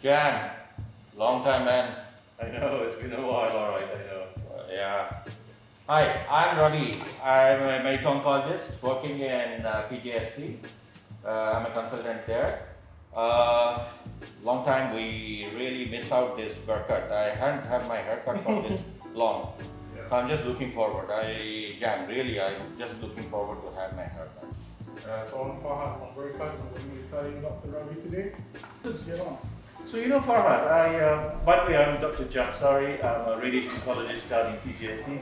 Jan, long time man. I know, it's been a while, alright, I know. Yeah. Hi, I'm Ravi. I'm a medical oncologist working in PJSC. I'm a consultant there. Long time we really miss out this haircut. I hadn't had my haircut for this long. Yeah. So I'm just looking forward. I'm just looking forward to have my haircut. So I'm Fahad from Barber Talk. I'm going to be telling Dr. Ravi today. Let's get on. So you know Fahad, by the way, I'm Dr. Jamsari. I'm a radiation oncologist down in PJSC.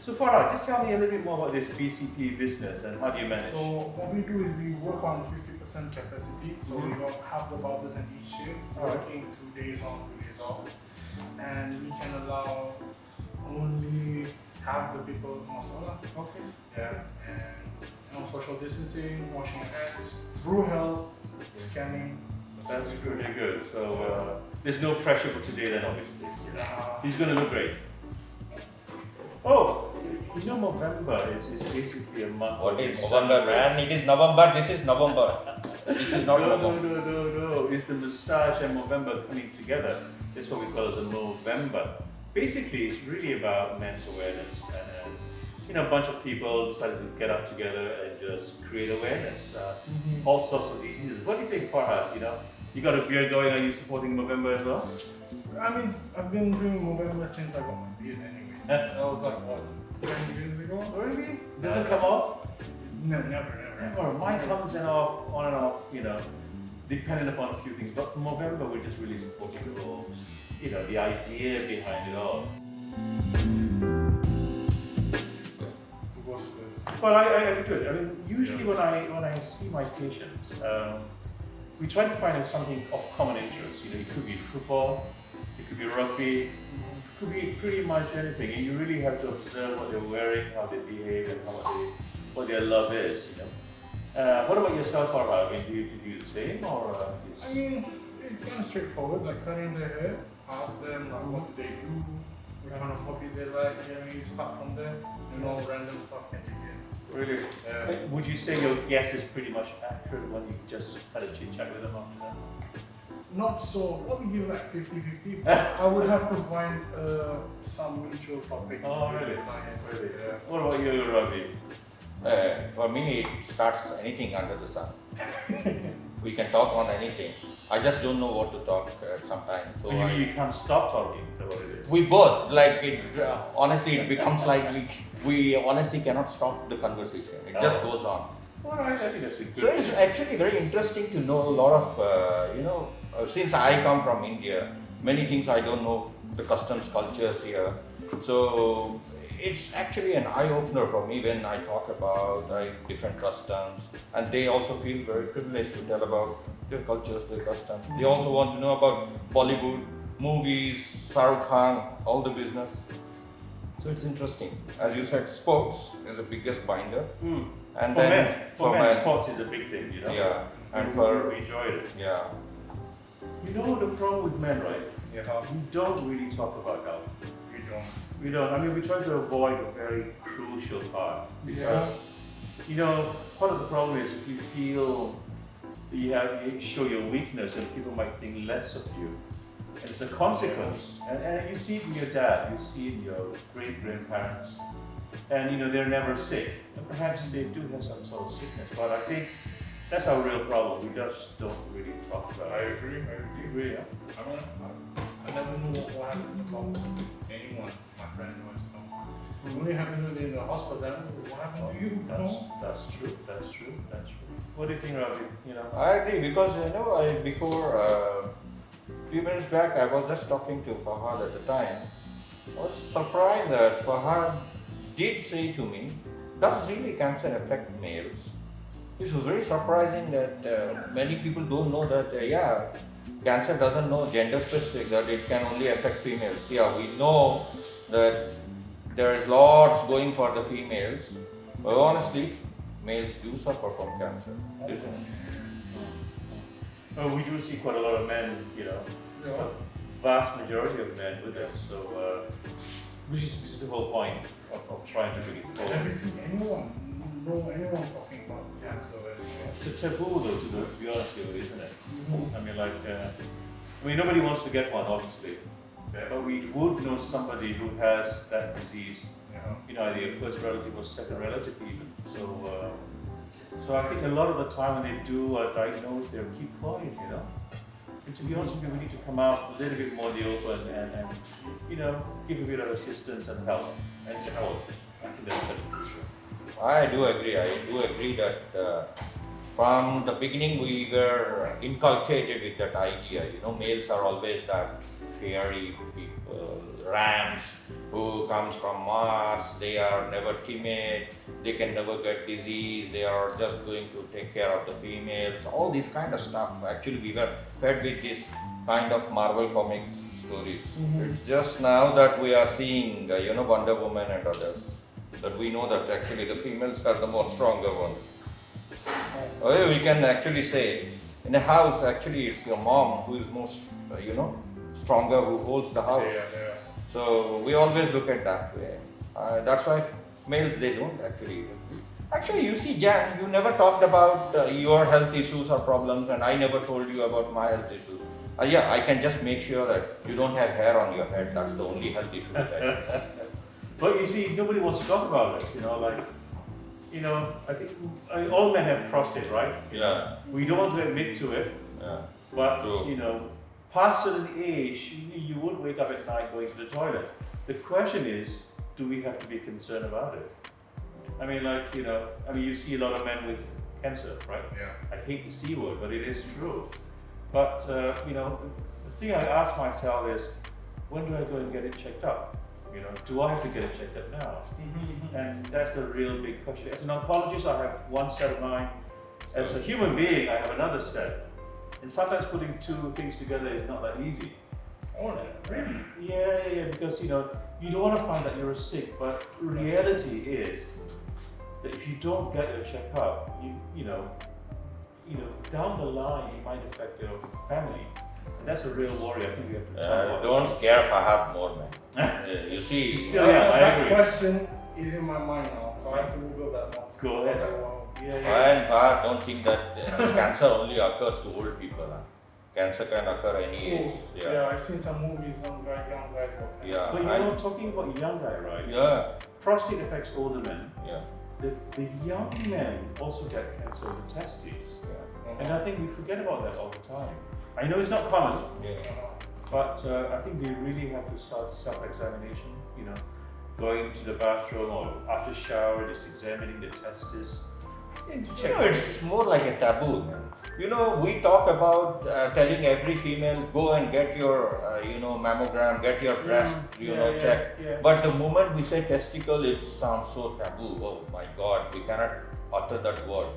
So Fahad, just tell me a little bit more about this BCP business and how do you manage? So what we do is we work on 50% capacity. So we don't have the barbers in each shift, working 2 days on, 2 days off. And we can allow only half the people in Masala. Okay. Yeah. And social distancing, washing hands, brew health, scanning. That's really good. So there's no pressure for today then, obviously. He's going to look great. Oh, you know Movember is basically a month. What is November, man? It is November. This is November. This is not November. No. It's the moustache and Movember coming together. That's what we call as a Movember. Basically, it's really about men's awareness. And a bunch of people decided to get up together and just create awareness. All sorts of diseases. What do you think, Fahad? You got a beard going. Are you supporting Movember as well? I mean, I've been doing Movember since I got my beard anyways. That was like, what, 20 years ago? Really? Does it come off? No, never. Or mine comes on and off, depending upon a few things. But Movember, we're just really supporting the whole, the idea behind it all. Well, I do it. I mean, usually when I see my patients, we try to find something of common interest. It could be football, it could be rugby, it could be pretty much anything. And you really have to observe what they're wearing, how they behave, and what their love is. What about yourself, Farha? I mean, do you do the same, or? I mean, it's kind of straightforward. Like cutting their hair, ask them like what do they do, what kind of hobbies they like. You start from there, and all random stuff can begin. Really? Would you say your guess is pretty much accurate when you just had a chit chat with them after that? Not so, what we give like 50-50, but I would have to find some mutual topic. Oh, really? Really? Yeah. What about you, Ravi? For me, it starts anything under the sun. We can talk on anything. I just don't know what to talk sometimes. So you can't stop talking, is that what it is? We both, honestly, it becomes like we honestly cannot stop the conversation. It just goes on. Well, I think that's a good So it's actually very interesting to know a lot of, since I come from India, many things I don't know, the customs, cultures here. So it's actually an eye-opener for me when I talk about different customs, and they also feel very privileged to tell about their cultures, their customs. They also want to know about Bollywood, movies, Shah Rukh Khan, all the business. So it's interesting. As you said, sports is the biggest binder. And for men, sports is a big thing, Yeah, and we enjoy it. Yeah. You know the problem with men, right? Yeah. We don't really talk about health. We don't. We don't. I mean, we try to avoid a very crucial part because, part of the problem is if you feel you show your weakness, and people might think less of you. And it's a consequence. And you see it in your dad, you see it in your great-grandparents. And they're never sick. And perhaps they do have some sort of sickness, but I think that's our real problem. We just don't really talk about it. I agree. Really, yeah? I never knew what happened to anyone, my friend or stuff. Only happened in the hospital. What happened to you? That's true. What do you think, Ravi? I agree because before few minutes back I was just talking to Fahad at the time. I was surprised that Fahad did say to me, does really cancer affect males? It was very surprising that many people don't know that cancer doesn't know gender specific, that it can only affect females. Yeah, we know that there is lots going for the females, but honestly, males do suffer from cancer, isn't it? We do see quite a lot of men, a vast majority of men with it. So, which is just the whole point of trying to bring it forward. Have you seen anyone talking about cancer? It's a taboo, though, to be honest with you, isn't it? I mean, I mean, nobody wants to get one, obviously, Yeah. but we would know somebody who has that disease. Yeah. Either your first relative or second relative even. So I think a lot of the time when they do diagnose, they'll keep quiet, And to be honest with you, we need to come out a little bit more in the open and give a bit of assistance and help and support. I think that's very crucial. I do agree that from the beginning we were inculcated with that idea. Males are always that fairy people, rams who comes from Mars. They are never timid. They can never get disease. They are just going to take care of the females. All this kind of stuff. Actually, we were fed with this kind of Marvel comic stories. It's just now that we are seeing, Wonder Woman and others, that we know that actually the females are the more stronger ones. We can actually say, in a house, actually it's your mom who is most, stronger, who holds the house. Yeah. So we always look at that way. That's why males, they don't actually. Actually, you see, Jan, you never talked about your health issues or problems, and I never told you about my health issues. I can just make sure that you don't have hair on your head. That's the only health issue that I have. But you see, nobody wants to talk about it, I think all men have prostate, right? Yeah. We don't want to admit to it, Yeah. but True. past certain age, you would wake up at night going to the toilet. The question is, do we have to be concerned about it? I mean, you see a lot of men with cancer, right? Yeah. I hate the C word, but it is true. But, the thing I ask myself is, when do I go and get it checked up? Do I have to get it checked up now? And that's the real big question. As an oncologist, I have one set of mind. As a human being, I have another set. And sometimes putting two things together is not that easy. Oh, really? Yeah, because you don't want to find that you're sick, but reality is that if you don't get your checkup, down the line it might affect your family. And that's a real worry. I think we have to talk about. Don't scare Fahad more, man. You see, Still, yeah, I that agree. question is in my mind now, so I have to Google that now. Go ahead. And Fahad, don't think that cancer only occurs to old people. Cancer can occur any age. Yeah, I've seen some movies on young guys got cancer. Yeah. But you're not talking about young guy, right? Yeah. Prostate affects older men. Yeah. The young men also get cancer of the testes. And I think we forget about that all the time. I know it's not common, Yeah. but I think they really have to start self-examination, going to the bathroom or after shower, just examining the testes. And to check. It's more like a taboo, man. We talk about telling every female, go and get your, mammogram, get your breast, checked. Yeah. But the moment we say testicle, it sounds so taboo. Oh my God, we cannot utter that word.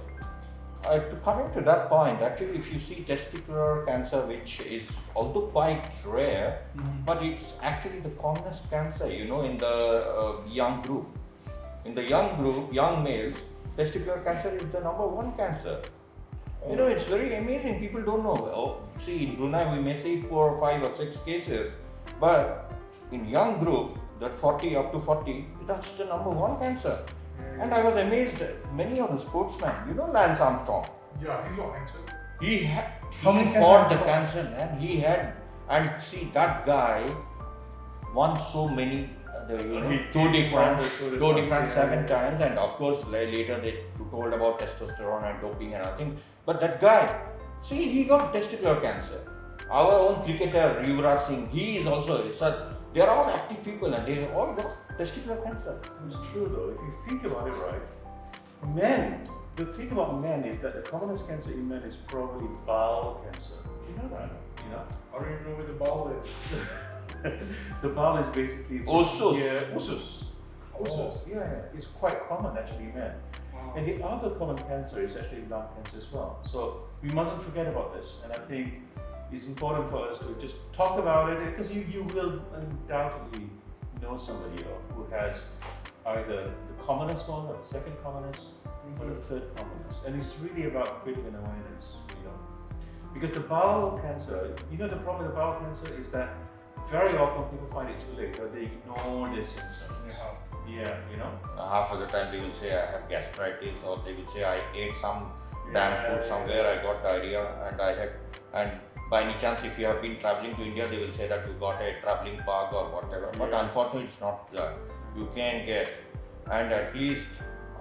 Coming to that point, actually, if you see testicular cancer, which is although quite rare, but it's actually the commonest cancer, in the young group. In the young group, young males, testicular cancer is the number one cancer. It's very amazing. People don't know. See, in Brunei, we may see 4 or 5 or 6 cases, but in young group, that 40 up to 40, that's the number one cancer. And I was amazed at many of the sportsmen. Lance Armstrong. Yeah, he's got cancer. He How many fought the cancer? cancer, man. He had, and see, that guy won so many, Tour de France 7 times, and of course later they told about testosterone and doping and everything. But that guy, see, he got testicular cancer. Our own cricketer Yuvraj Singh, he is also such. They are all active people, and they all got testicular cancer. It's true though, if you think about it, right? The thing about men is that the commonest cancer in men is probably bowel cancer. Do you know that? I don't even know where the ball is. The bowel is basically Usus. Yeah, usus. Yeah, it's quite common actually in men. Wow. And the other common cancer is actually lung cancer as well. So we mustn't forget about this. And I think it's important for us to just talk about it, because you will undoubtedly know somebody who has either the commonest one or the second commonest or the third commonest. And it's really about creating an awareness, Because the bowel cancer, the problem with the bowel cancer is that very often people find it too late, or they ignore their symptoms. Yeah, Half of the time they will say I have gastritis, or they will say I ate some damn food somewhere, I got diarrhea, and by any chance, if you have been traveling to India, they will say that you got a traveling bug or whatever. But unfortunately, it's not that. You can get, and at least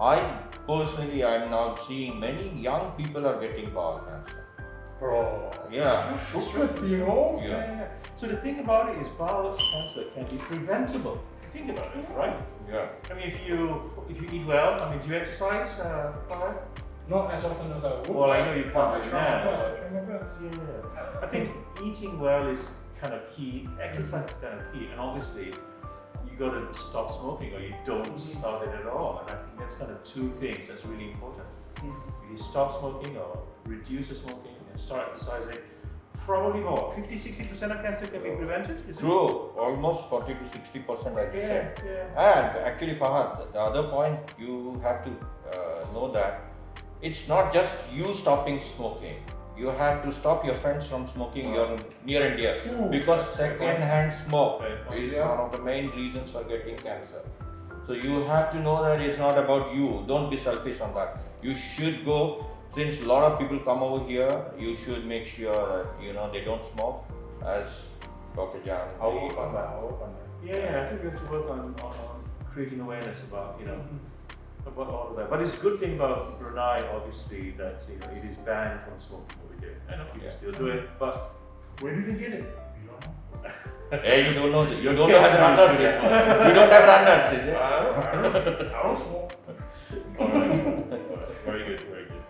I personally, I'm now seeing many young people are getting bowel cancer. Bro, Yeah. shook with, you know? Yeah. So the thing about it is bowel cancer can be preventable. Think about it, right? Yeah. I mean, if you eat well, I mean, do you exercise, Fahad? Not as often as I would. Well, I know you but I can't do try my that. best. I try my best. Yeah. I think eating well is kind of key. Exercise is kind of key, and obviously, you got to stop smoking, or you don't start it at all. And I think that's kind of two things that's really important. You stop smoking or reduce the smoking and start exercising. Probably more. 50-60% of cancer can be prevented. Is True, almost 40 to 60%, as you Yeah, said. yeah. And actually, Fahad, the other point you have to know that it's not just you stopping smoking. You have to stop your friends from smoking your near and dear, because second-hand smoke is one of the main reasons for getting cancer. So you have to know that it's not about you. Don't be selfish on that. You should go. Since a lot of people come over here, you should make sure that they don't smoke, as Dr. Jan. I'll work on that. Yeah, I think we have to work on creating awareness about about all of that. But it's a good thing about Brunei, obviously, that it is banned from smoking over here. I know people still do it, but where do they get it? You don't know. Hey, you don't know. You don't have runners yet. You don't have runners, is it? I don't smoke. All right. Very good, very good.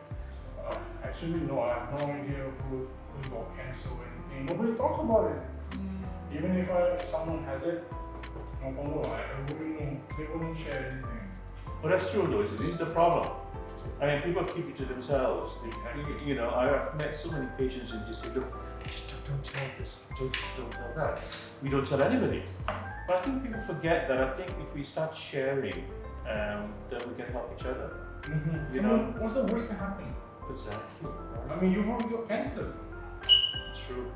Actually, no, I have no idea who's got cancer or anything. Nobody talks about it. Even if someone has it, no problem. I wouldn't know. They wouldn't share anything. But that's true though, this is the problem. I mean, people keep it to themselves. Exactly. I've met so many patients who just say, look, just don't tell this, just don't tell that. We don't tell anybody. But I think people forget that. I think if we start sharing, then we can help each other. You know? What's the worst can happen? Exactly. I mean, you've already got cancer. True.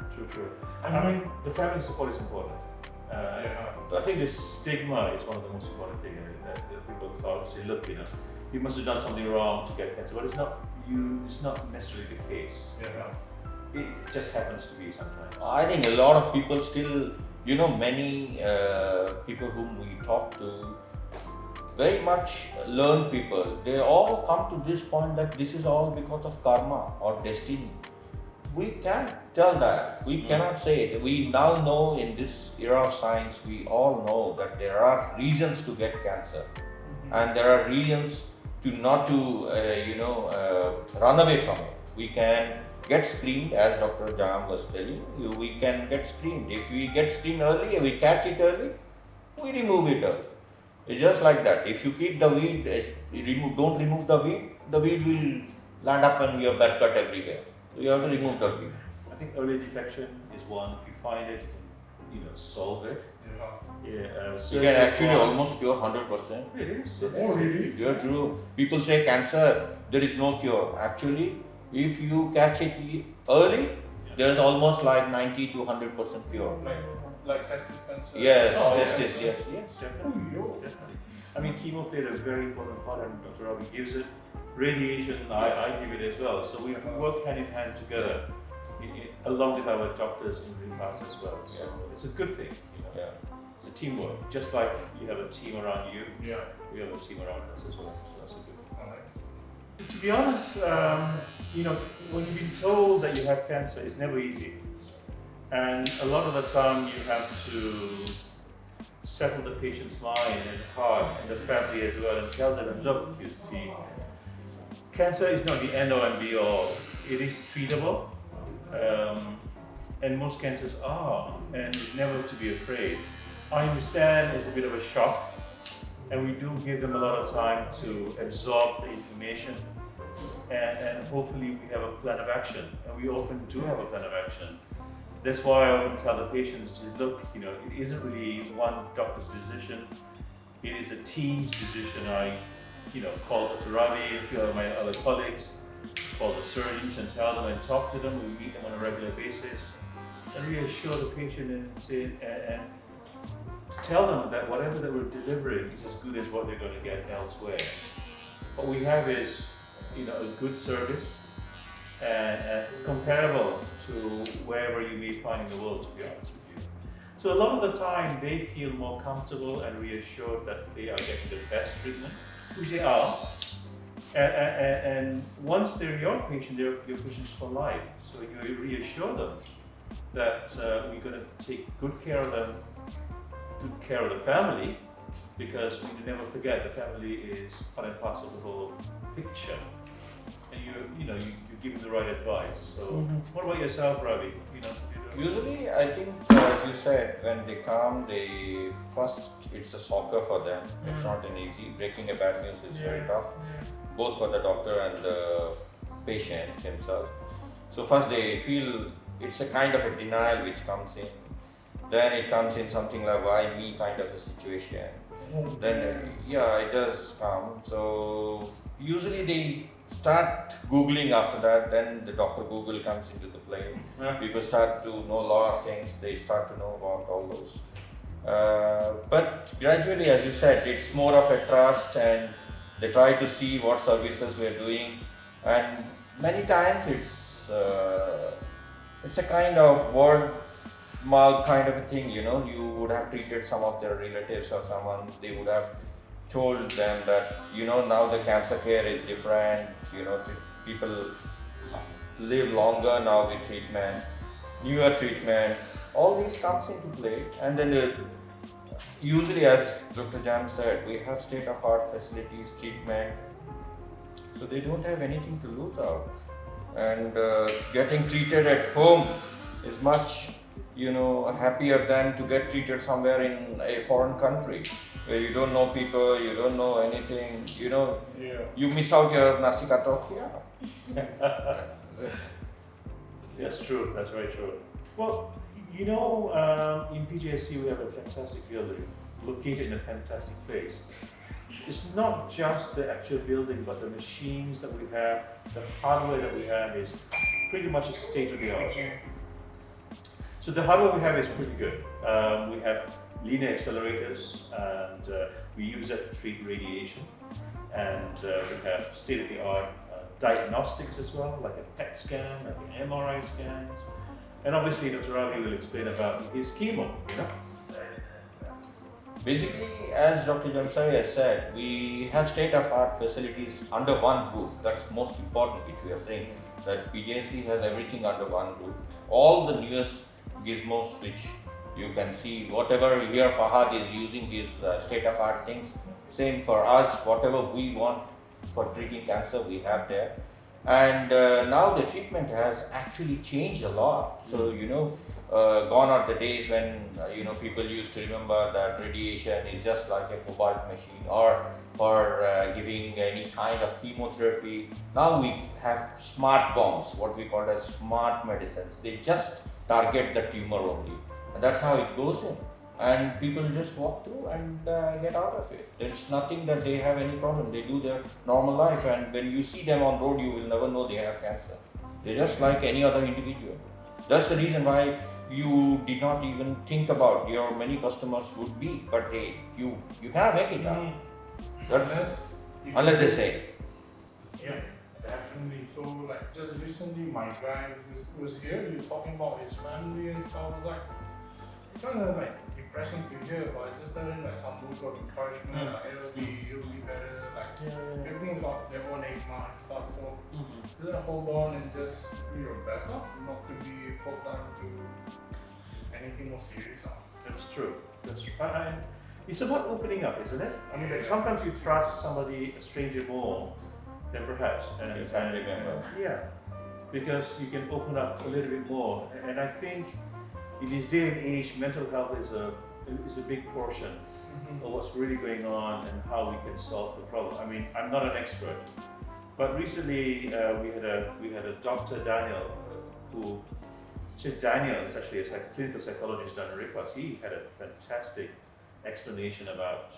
I mean, the family support is important. I think the stigma is one of the most important things that people thought. Say, look, you must have done something wrong to get cancer, but it's not. It's not necessarily the case. Yeah. It just happens to be sometimes. I think a lot of people still, many people whom we talk to, very much learned people, they all come to this point that this is all because of karma or destiny. We can't tell that. We cannot say it. We now know in this era of science, we all know that there are reasons to get cancer, and there are reasons to not to run away from it. We can get screened, as Dr. Jam was telling you. We can get screened. If we get screened early, we catch it early, we remove it early. It's just like that. If you keep the weed, don't remove the weed will land up in your bed cut everywhere. So you have to remove the weed. I think early detection is one. If you find it, solve it. You can actually almost cure 100%. It is. Oh, really? Yeah, true. People say cancer, there is no cure. Actually, if you catch it early, there's almost like 90 to 100% cure. Like testis cancer. Yes, Oh, testis, yes. yes. Definitely. I mean, chemo played a very important part, and Dr. Ravi gives it. Radiation, I give it as well. So we work hand in hand together, along with our doctors in Greenhouse as well. So it's a good thing. Yeah. It's a teamwork. Just like you have a team around you, Yeah. we have a team around us as well. So that's a good thing. Alright. To be honest, when you've been told that you have cancer, it's never easy. And a lot of the time you have to settle the patient's mind and heart and the family as well and tell them, look, you see, cancer is not the end all and be all. It is treatable, and most cancers are, and it's never to be afraid. I understand it's a bit of a shock, and we do give them a lot of time to absorb the information, and hopefully we have a plan of action, and we often do have a plan of action. That's why I often tell the patients, look, it isn't really one doctor's decision, it is a team's decision. I call Dr. Ravi, a few of my other colleagues, call the surgeons and tell them and talk to them. We meet them on a regular basis and reassure the patient and tell them that whatever that we're delivering is as good as what they're going to get elsewhere. What we have is, a good service and it's comparable to wherever you may find in the world, to be honest with you. So a lot of the time, they feel more comfortable and reassured that they are getting the best treatment, which they are. And once they're your patient, they're your patients for life. So you reassure them that we're going to take good care of them, good care of the family, because we never forget the family is part and parcel of the whole picture. And you give them the right advice. So what about yourself, Ravi? Usually, I think, as you said, when they come, it's a soccer for them. It's not an easy. Breaking a bad news is very tough, both for the doctor and the patient himself. So first they feel it's a kind of a denial which comes in. Then it comes in something like why me kind of a situation. Then it does come. So usually they start Googling after that, then the Dr. Google comes into the play. People start to know a lot of things, they start to know about all those. But gradually, as you said, it's more of a trust, and they try to see what services we're doing. And many times it's a kind of word mouth kind of a thing, you would have treated some of their relatives or someone, they would have told them that, now the cancer care is different, people live longer now with treatment, newer treatment, all these comes into play. And then usually, as Dr. Jam said, we have state-of-art facilities, treatment, so they don't have anything to lose out. And getting treated at home is much, happier than to get treated somewhere in a foreign country where you don't know people, you don't know anything, you miss out your nasi katok here. That's true, that's very true. Well, in PJSC we have a fantastic building located in a fantastic place. It's not just the actual building, but the machines that we have, the hardware that we have is pretty much a state of the art. So the hardware we have is pretty good. We have linear accelerators, and we use that to treat radiation. And we have state-of-the-art diagnostics as well, like a PET scan, like an MRI scans. And obviously Dr. Ravi will explain about his chemo, Basically, as Dr. Jamsari has said, we have state-of-art facilities under one roof. That's most important, which we are saying, that PJSC has everything under one roof. All the newest gizmos which you can see, whatever here Fahad is using his state-of-art things, same for us, whatever we want for treating cancer, we have there. And now the treatment has actually changed a lot. So, gone are the days when, people used to remember that radiation is just like a cobalt machine or giving any kind of chemotherapy. Now we have smart bombs, what we call as smart medicines. They just target the tumor only. And that's how it goes in. And people just walk through and get out of it. There's nothing that they have any problem. They do their normal life, and when you see them on road, you will never know they have cancer. They're just like any other individual. That's the reason why you did not even think about your many customers would be, but you cannot make it up. Unless they say. Yeah, definitely. So like just recently, my guy was here. He was talking about his family and stuff. I was like, kind of like depressing to hear, but I just telling like some words of encouragement. Like, it'll be better. Like everything's got their own age now and stuff. So just hold on and just do your best, not to be put down to anything more serious. That's true. That's true. It's about opening up, isn't it? I mean, like, sometimes you trust somebody, a stranger, more than perhaps A family member. Yeah, because you can open up a little bit more. And I think in this day and age, mental health is a big portion of what's really going on and how we can solve the problem. I mean, I'm not an expert, but recently we had a Dr. Daniel Daniel is actually a clinical psychologist down in Ripas. He had a fantastic explanation about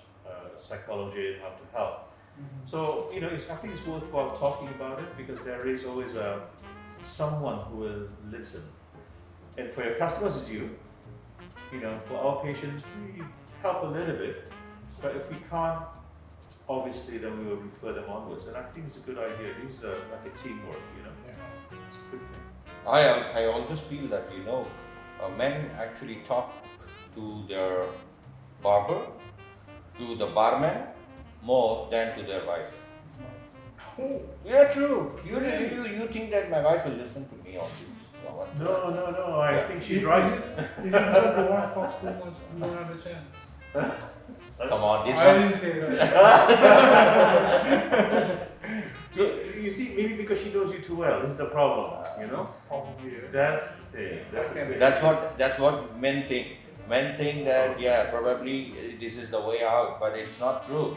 psychology and how to help. So, I think it's worthwhile talking about it, because there is always someone who will listen. And for your customers, it's you. For our patients, we help a little bit, but if we can't, obviously, then we will refer them onwards. And I think it's a good idea. These are like a teamwork, It's a good thing. I always feel that, men actually talk to their barber, to the barman, more than to their wife. Oh, Yeah, true. You think that my wife will listen to me on this? No. I Yeah. think she's right. Is it because the wife talks too much, you don't have a chance? Come on, this I one. didn't say that. So you see, maybe because she knows you too well, is the problem. Probably, yeah. That's the thing. That's the thing. That's what men think. Men think that probably this is the way out, but it's not true.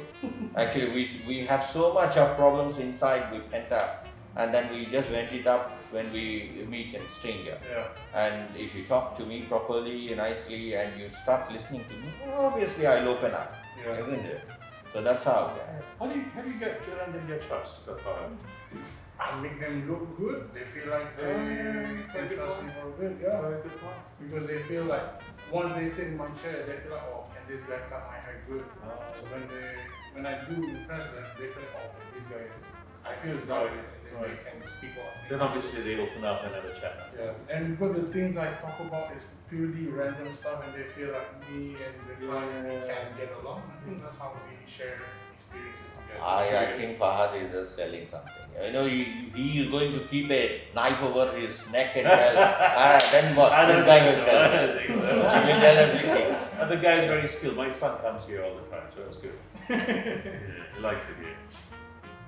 Actually, we have so much of problems inside with Penta, and then we just vent it up when we meet a stranger. Yeah. And if you talk to me properly, nicely, and you start listening to me, obviously I'll open up, Yeah. isn't it? So that's how. How do you get to land in your trust? I make them look good. They feel like they can trust me for a bit, yeah. Good one. Because they feel like once they sit in my chair, they feel like, oh, can this guy cut my hair good? So when I do impress them, they feel like, oh, this guy is. I feel valued, and then they can speak on me. Then obviously they open up and have a chat. Yeah, and because the things I talk about is purely random stuff, and they feel like me and the client can get along. I think that's how we share experiences together. I think Fahad is just telling something. He is going to keep a knife over his neck and tell, then what? I don't This guy think will so. tell I me. don't think so. He will tell everything. And the guy is very skilled. My son comes here all the time, so that's good. He likes it here.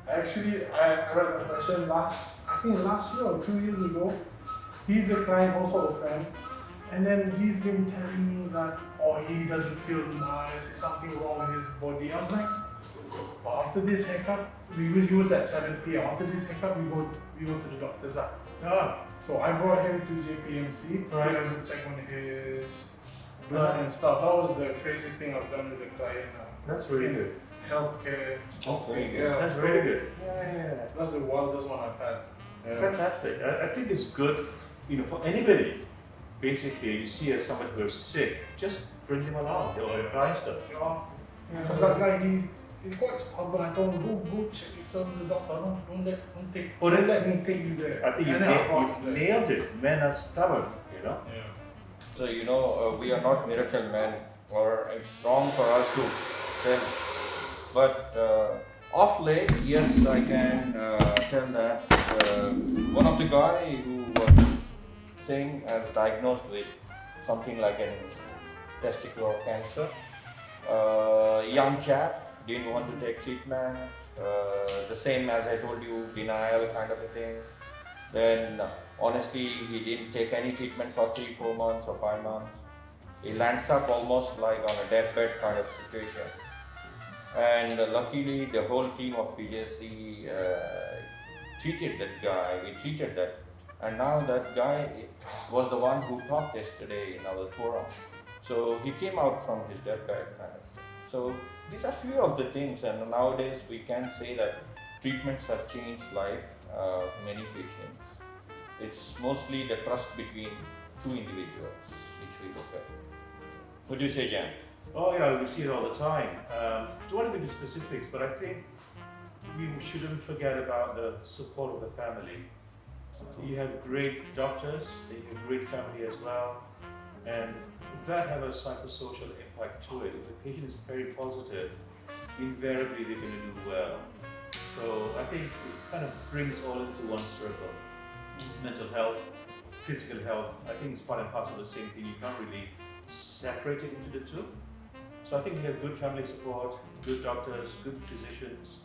Actually, I read a question I think last year or 2 years ago. He's a client, also a friend, and then he's been telling me that, oh, he doesn't feel nice, there's something wrong with his body. I was like, well, after this haircut, we will use that 7 p.m. After this haircut, we go to the doctor's. So I brought him to JPMC to check on his blood and stuff. That was the craziest thing I've done with a client. That's really good. Healthcare. Very good. Yeah, That's so really good. Yeah. that's the wildest one I've had. Yeah. Fantastic. I think it's good, for anybody. Basically, you see somebody who is sick, just bring him along or advise them. Because that guy, he's quite stubborn. I told him, go check yourself with the doctor. Don't let him take you there. I think And then I brought him you've there. nailed it. Men are stubborn, Yeah. So we are not miracle men, or it's strong for us to tell. But of late, yes, I can tell that one of the guy who was saying as diagnosed with something like an testicular cancer, young chap, didn't want to take treatment, the same as I told you, denial kind of a thing. Then honestly, he didn't take any treatment for 3-4 months or 5 months. He lands up almost like on a deathbed kind of situation. And luckily, the whole team of PJSC treated that guy. We treated that, and now that guy was the one who talked yesterday in our forum. So he came out from his deathbed kind of. So these are few of the things, and nowadays we can say that treatments have changed life of many patients. It's mostly the trust between two individuals which we look at. What do you say, Jan? Oh yeah, we see it all the time. Don't want to go into specifics, but I think we shouldn't forget about the support of the family. You have great doctors, you have great family as well, and that have a psychosocial impact to it. If the patient is very positive, invariably they're going to do well. So I think it kind of brings all into one circle. Mental health, physical health, I think it's part and parcel of the same thing. You can't really separate it into the two. So I think we have good family support, good doctors, good physicians.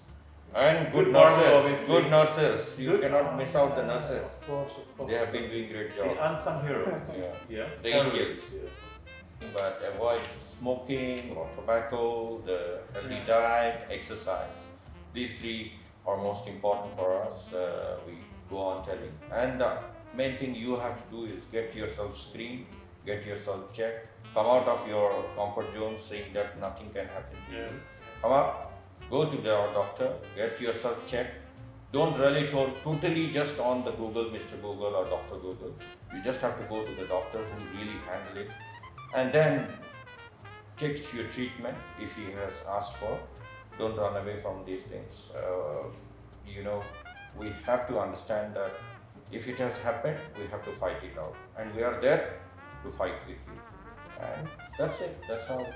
And good Good barber, nurses. obviously. Good nurses. You Good- cannot miss out the nurses. Of course. They have been doing great The job. unsung heroes. Yeah. Yeah. The angels. But avoid smoking or tobacco, the healthy diet, exercise. These three are most important for us. We go on telling. And the main thing you have to do is get yourself screened, get yourself checked, come out of your comfort zone saying that nothing can happen to you. Come up, go to the doctor, get yourself checked. Don't really totally just on the Google, Mr. Google or Dr. Google. You just have to go to the doctor who really handle it, and then take your treatment if he has asked for. Don't run away from these things. We have to understand that If it has happened, we have to fight it out. And we are there to fight with you. And that's it. That's how it is.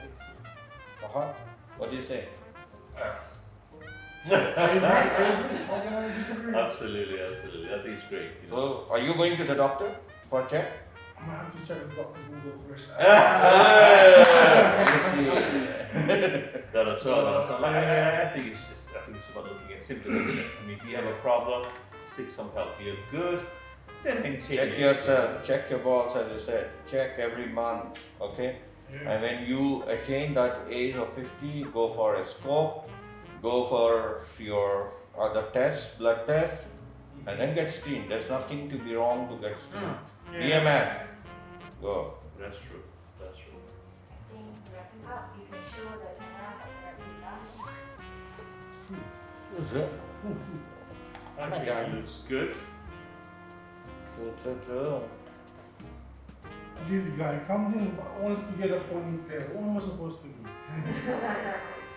Fahad, what do you say? I agree. How can I disagree? Absolutely. I think it's great. So, are you going to the doctor for check? I'm gonna have to check with Dr. Google first. Not at all. I think it's about looking at symptoms, isn't it? I mean, if you have a problem, seek some help. You're good, then maintain Check it. yourself, check your balls as you said, check every month, okay? Yeah. And when you attain that age of 50, go for a scope, go for your other tests, blood tests, and then get screened. There's nothing to be wrong to get screened. Be a man. Go. That's true. That's true. I think wrapping up, you can show the camera that we have done. Who's that? Actually, God. it looks good. This guy comes in wants to get a ponytail. What am I supposed to do?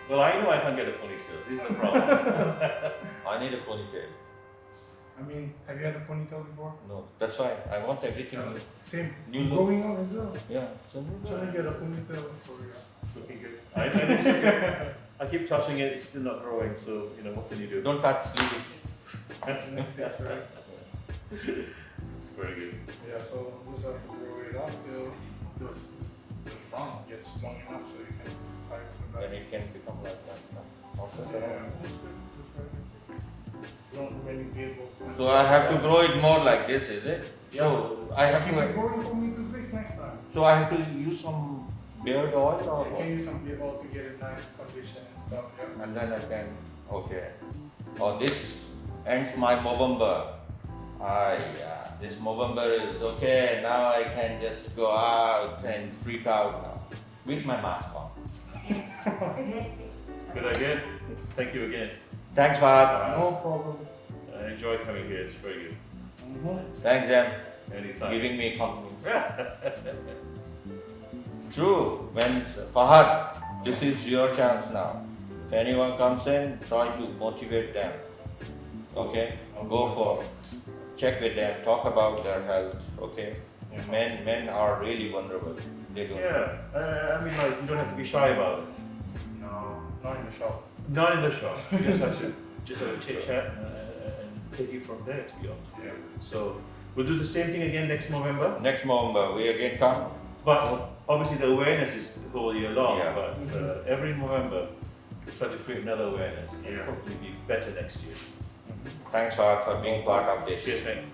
Well, I know I can't get a ponytail. This is the problem. I need a ponytail. I mean, have you had a ponytail before? No, that's why I want everything new. Same. New look. Growing up as well. Yeah. So Trying to get a ponytail. Sorry. Looking good. I think it's okay. I keep touching it. It's still not growing. So what can you do? don't touch, leave it. That's right. Very good. Yeah, so we just have to grow it up till the front gets long enough so you can tie it to the Then back. it can become like that. Also, Yeah, that's good. You don't really be able to. so I have to grow it more like this, is it? So I have Keep it to. growing for me to fix next time. So I have to use some beard oil or You what? can use some beard oil to get a nice condition and stuff. Yeah. And then I can. Okay. Oh, this ends my Movember. Yeah. This Movember is okay. Now I can just go out and freak out now with my mask on. Good idea. Thank you again. Thanks, Fahad. No problem. I enjoy coming here. It's very good. Thanks, Em. Anytime. Giving me company. True. When Fahad, this is your chance now. If anyone comes in, try to motivate them. Okay? Go for check with them, talk about their health. Okay? Men are really vulnerable. They don't. Yeah. I mean, you don't have to be shy about it. No, not in the shop. Not in the shop. You just have to chit chat and take it from there. To be honest. Yeah. So we'll do the same thing again next November. Next November, we again come. But obviously the awareness is the whole year long. Yeah. But every November we try to create another awareness. And Yeah. hopefully be better next year. Thanks, Fahad, for being part of this. Cheers, mate.